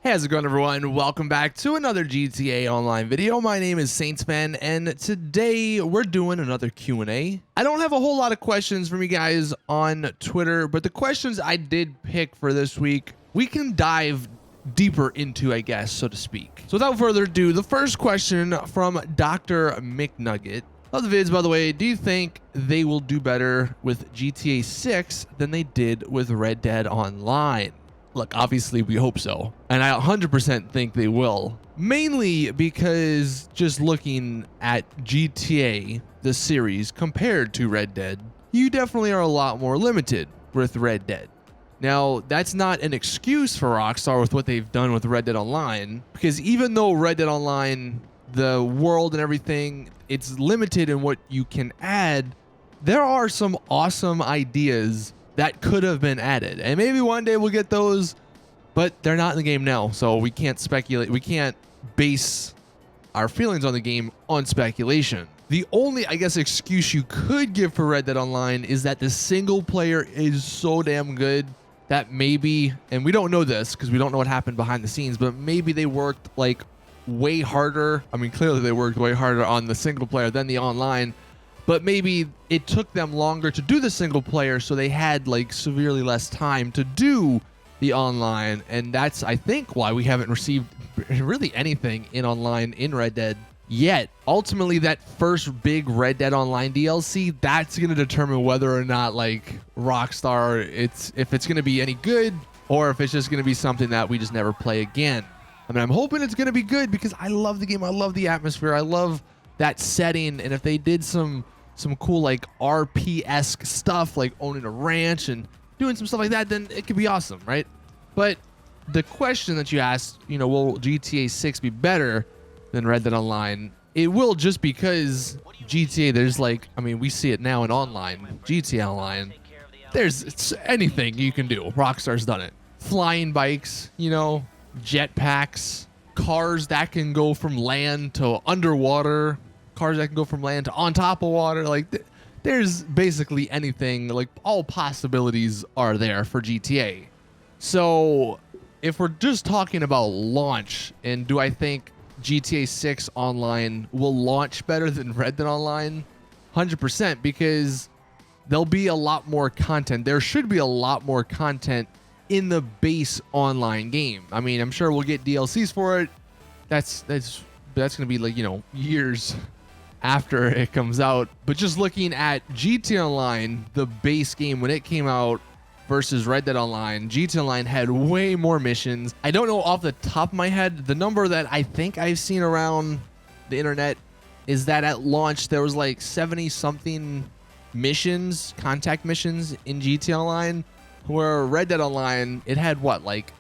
Hey, how's it going, everyone? Welcome back to another GTA Online video. My name is Saintsfan, and today we're doing another Q&A. I don't have a whole lot of questions from you guys on Twitter, but the questions I did pick for this week, we can dive deeper into, I guess, so to speak. So without further ado, the first question from Dr. McNugget. Love the vids, by the way. Do you think they will do better with GTA 6 than they did with Red Dead Online? Look, obviously we hope so, and I 100% think they will, mainly because just looking at GTA, the series, compared to Red Dead, you definitely are a lot more limited with Red Dead. Now, that's not an excuse for Rockstar with what they've done with Red Dead Online, because even though Red Dead Online, the world and everything, it's limited in what you can add, there are some awesome ideas that could have been added, and maybe one day we'll get those, but they're not in the game now, so we can't speculate. We can't base our feelings on the game on speculation. The only, I guess, excuse you could give for Red Dead Online is that the single player is so damn good that maybe, and we don't know this because we don't know what happened behind the scenes, but maybe they worked like way harder. I mean, clearly they worked way harder on the single player than the online, but maybe it took them longer to do the single player, so they had like severely less time to do the online. And that's, I think, why we haven't received really anything in online in Red Dead yet. Ultimately, that first big Red Dead Online DLC, that's going to determine whether or not like Rockstar, if it's going to be any good, or if it's just going to be something that we just never play again. I mean, I'm hoping it's going to be good because I love the game. I love the atmosphere. I love that setting. And if they did some cool like RP-esque stuff, like owning a ranch and doing some stuff like that, then it could be awesome, right? But the question that you asked, you know, will GTA 6 be better than Red Dead Online? It will, just because GTA, there's like, I mean, we see it now in online, GTA Online, it's anything you can do. Rockstar's done it. Flying bikes, you know, jetpacks, cars that can go from land to underwater, cars that can go from land to on top of water. Like there's basically anything, like all possibilities are there for GTA. So if we're just talking about launch, and do I think GTA 6 online will launch better than Red Dead Online? 100%, because there'll be a lot more content. There should be a lot more content in the base online game. I mean, I'm sure we'll get DLCs for it. That's going to be like, you know, years after it comes out. But just looking at GTA Online, the base game when it came out versus Red Dead Online, GTA Online had way more missions. I don't know off the top of my head, the number that I think I've seen around the internet is that at launch there was like 70 something missions, contact missions in GTA Online, where Red Dead Online, it had what, like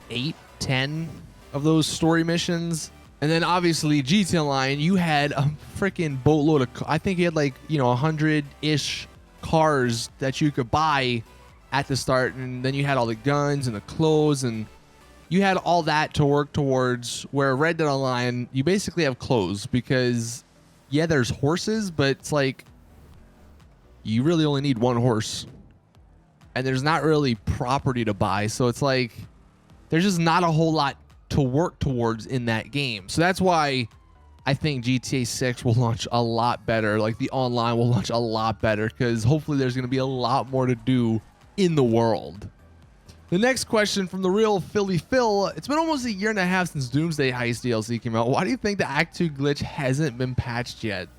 8, 10 of those story missions. And then obviously GTA Online, you had a freaking boatload of, I think you had like, you know, 100-ish cars that you could buy at the start. And then you had all the guns and the clothes, and you had all that to work towards, where Red Dead Online, you basically have clothes because, yeah, there's horses, but it's like you really only need one horse. And there's not really property to buy. So it's like there's just not a whole lot to work towards in that game. So that's why I think GTA 6 will launch a lot better. Like the online will launch a lot better, because hopefully there's going to be a lot more to do in the world. The next question from the real Philly Phil. It's been almost a year and a half since Doomsday Heist DLC came out. Why do you think the Act 2 glitch hasn't been patched yet?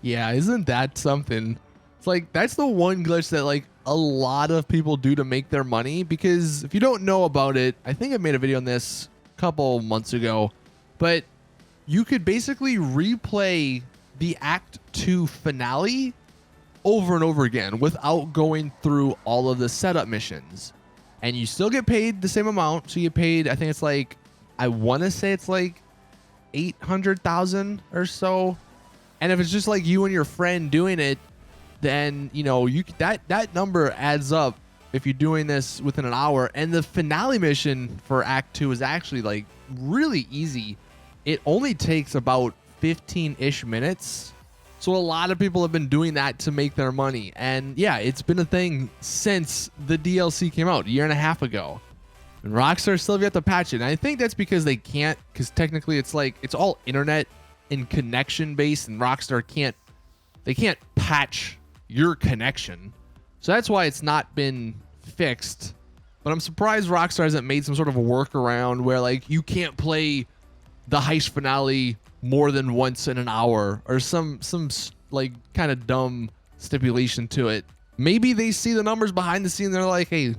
Yeah, isn't that something? It's like, that's the one glitch that like a lot of people do to make their money, because if you don't know about it, I think I made a video on this couple months ago, but you could basically replay the Act 2 finale over and over again without going through all of the setup missions, and you still get paid the same amount. So you paid, I think it's like, I want to say it's like 800,000 or so, and if it's just like you and your friend doing it, then you know that number adds up if you're doing this within an hour. And the finale mission for Act 2 is actually like really easy. It only takes about 15-ish minutes. So a lot of people have been doing that to make their money. And yeah, it's been a thing since the DLC came out a year and a half ago. And Rockstar still have yet to patch it. And I think that's because they can't, because technically it's like, it's all internet and connection based, and Rockstar can't patch your connection. So that's why it's not been fixed. But I'm surprised Rockstar hasn't made some sort of a workaround where like you can't play the heist finale more than once in an hour, or some like kind of dumb stipulation to it. Maybe they see the numbers behind the scene, they're like, hey,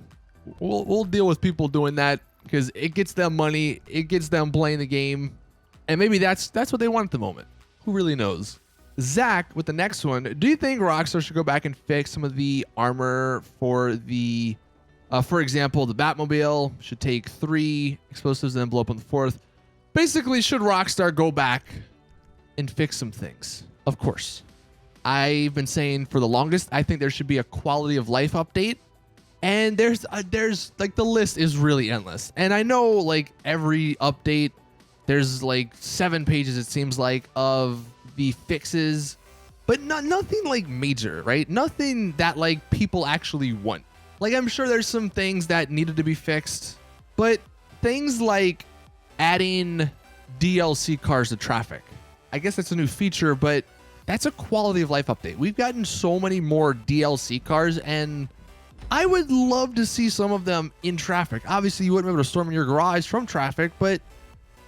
we'll deal with people doing that because it gets them money, it gets them playing the game, and maybe that's what they want at the moment. Who really knows? Zach with the next one. Do you think Rockstar should go back and fix some of the armor for the, for example, the Batmobile should take 3 explosives and then blow up on the 4th? Basically, should Rockstar go back and fix some things? Of course. I've been saying for the longest, I think there should be a quality of life update. And there's like, the list is really endless. And I know like every update, there's like 7 pages, it seems like, of the fixes, but nothing like major, right? Nothing that like people actually want. Like, I'm sure there's some things that needed to be fixed, but things like adding DLC cars to traffic, I guess that's a new feature, but that's a quality of life update. We've gotten so many more DLC cars, and I would love to see some of them in traffic. Obviously, you wouldn't be able to storm in your garage from traffic, but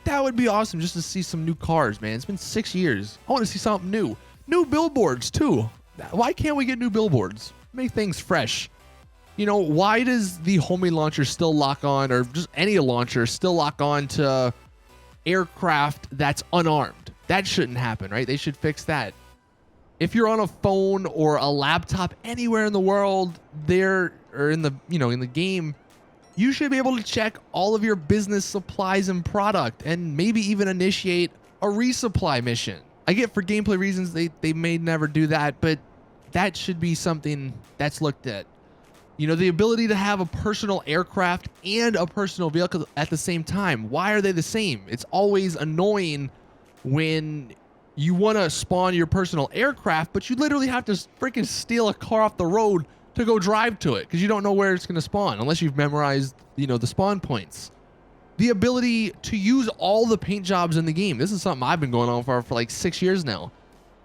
that would be awesome just to see some new cars, man. It's been 6 years. I want to see something new. New billboards, too. Why can't we get new billboards? Make things fresh. You know, why does the homing launcher still lock on, or just any launcher still lock on to aircraft that's unarmed? That shouldn't happen, right? They should fix that. If you're on a phone or a laptop anywhere in the world, there or in the, you know, in the game, you should be able to check all of your business supplies and product, and maybe even initiate a resupply mission. I get for gameplay reasons they may never do that, but that should be something that's looked at. You know, the ability to have a personal aircraft and a personal vehicle at the same time. Why are they the same? It's always annoying when you want to spawn your personal aircraft, but you literally have to freaking steal a car off the road to go drive to it because you don't know where it's going to spawn unless you've memorized, you know, the spawn points. The ability to use all the paint jobs in the game. This is something I've been going on for like 6 years now.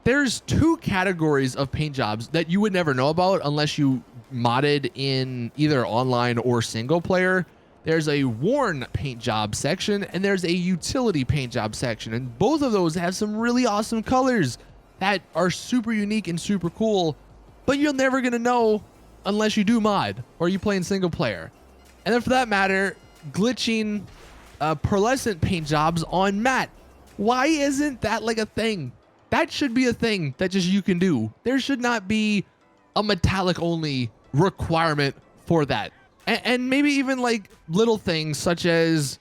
There's 2 categories of paint jobs that you would never know about unless you modded in either online or single player. There's a worn paint job section and there's a utility paint job section. And both of those have some really awesome colors that are super unique and super cool, but you're never going to know unless you do mod or you play in single player. And then for that matter, glitching pearlescent paint jobs on matte. Why isn't that like a thing? That should be a thing that just you can do. There should not be a metallic only requirement for that. And maybe even like little things such as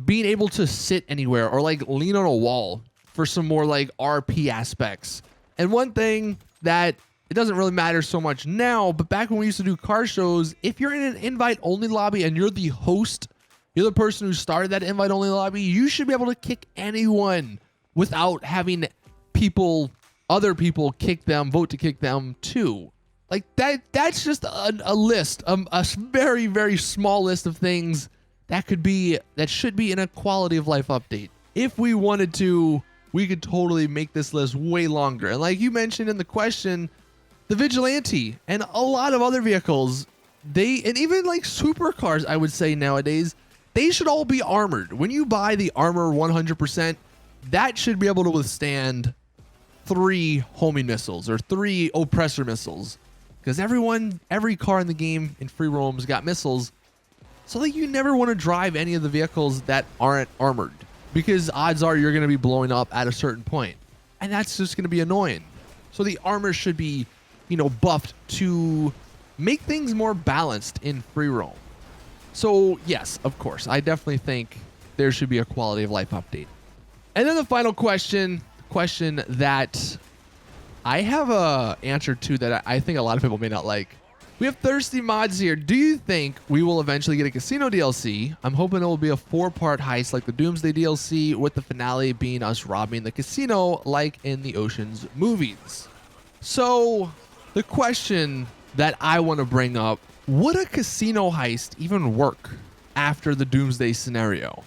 being able to sit anywhere or like lean on a wall for some more like RP aspects. And one thing that it doesn't really matter so much now, but back when we used to do car shows, if you're in an invite-only lobby and you're the host, you're the person who started that invite-only lobby, you should be able to kick anyone without having other people kick them, vote to kick them too. Like that's just a list, a very, very small list of things that should be in a quality of life update. If we wanted to, we could totally make this list way longer. And like you mentioned in the question, the Vigilante and a lot of other vehicles, and even like supercars, I would say nowadays, they should all be armored. When you buy the armor 100%, that should be able to withstand 3 homing missiles or 3 oppressor missiles. Because every car in the game in free roam's got missiles. So like you never want to drive any of the vehicles that aren't armored, because odds are you're going to be blowing up at a certain point. And that's just going to be annoying. So the armor should be, you know, buffed to make things more balanced in free roam. So yes, of course, I definitely think there should be a quality of life update. And then the final question that I have a answer to that I think a lot of people may not like. We have Thirsty Mods here. Do you think we will eventually get a casino DLC? I'm hoping it will be a 4-part heist like the Doomsday DLC, with the finale being us robbing the casino like in the Ocean's movies. So the question that I want to bring up, would a casino heist even work? after the Doomsday scenario.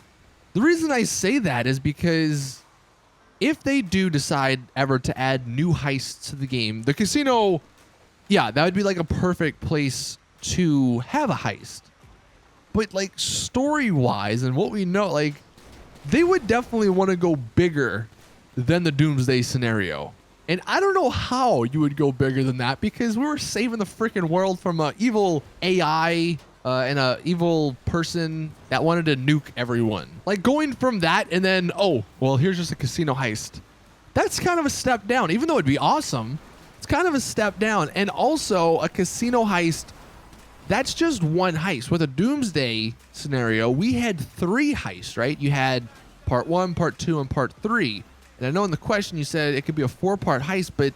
The reason I say that is because if they do decide ever to add new heists to the game, the casino, yeah, that would be like a perfect place to have a heist. But like story-wise and what we know, like they would definitely want to go bigger than the Doomsday scenario. And I don't know how you would go bigger than that, because we were saving the freaking world from an evil AI and an evil person that wanted to nuke everyone. Like going from that and then, oh, well, here's just a casino heist. That's kind of a step down. Even though it'd be awesome, it's kind of a step down. And also a casino heist, that's just one heist. With a Doomsday scenario, we had 3 heists, right? You had part 1, part 2, and part 3. And I know in the question you said it could be a 4-part heist, but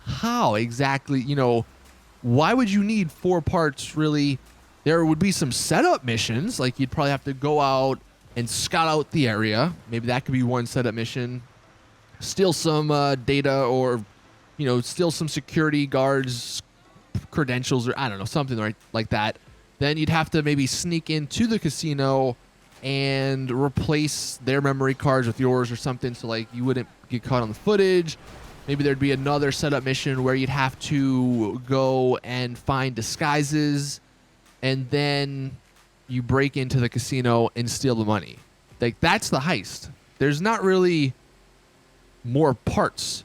how exactly, you know, why would you need 4 parts really? There would be some setup missions, like you'd probably have to go out and scout out the area. Maybe that could be one setup mission. Steal some data, or, you know, steal some security guards' credentials, or I don't know, something like that. Then you'd have to maybe sneak into the casino and replace their memory cards with yours or something, so like you wouldn't get caught on the footage. Maybe there'd be another setup mission where you'd have to go and find disguises, and then you break into the casino and steal the money. Like that's the heist. There's not really more parts.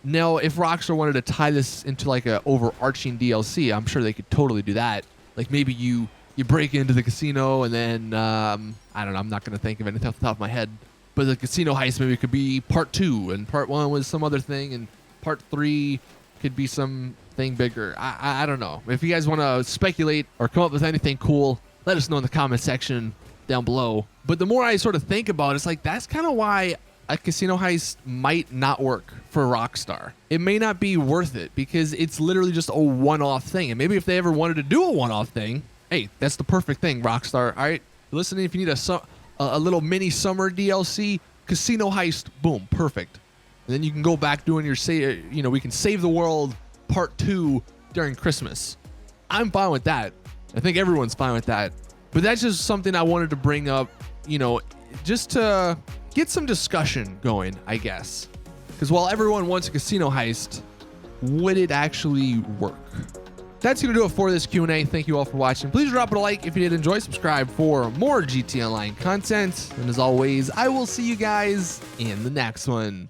Now, if Rockstar wanted to tie this into like a overarching DLC, I'm sure they could totally do that. Like maybe you break into the casino and then, I don't know, I'm not going to think of anything off the top of my head. But the casino heist maybe could be part 2, and part 1 was some other thing, and part 3 could be something bigger. I don't know. If you guys want to speculate or come up with anything cool, let us know in the comment section down below. But the more I sort of think about it, it's like that's kind of why a casino heist might not work for Rockstar. It may not be worth it because it's literally just a one-off thing. And maybe if they ever wanted to do a one-off thing, hey, that's the perfect thing, Rockstar. All right, listening, if you need a little mini summer DLC, casino heist, boom, perfect. And then you can go back doing your we can save the world part 2 during Christmas. I'm fine with that. I think everyone's fine with that. But that's just something I wanted to bring up, you know, just to get some discussion going, I guess. Because while everyone wants a casino heist, would it actually work? That's going to do it for this Q&A. Thank you all for watching. Please drop it a like if you did enjoy. Subscribe for more GT Online content. And as always, I will see you guys in the next one.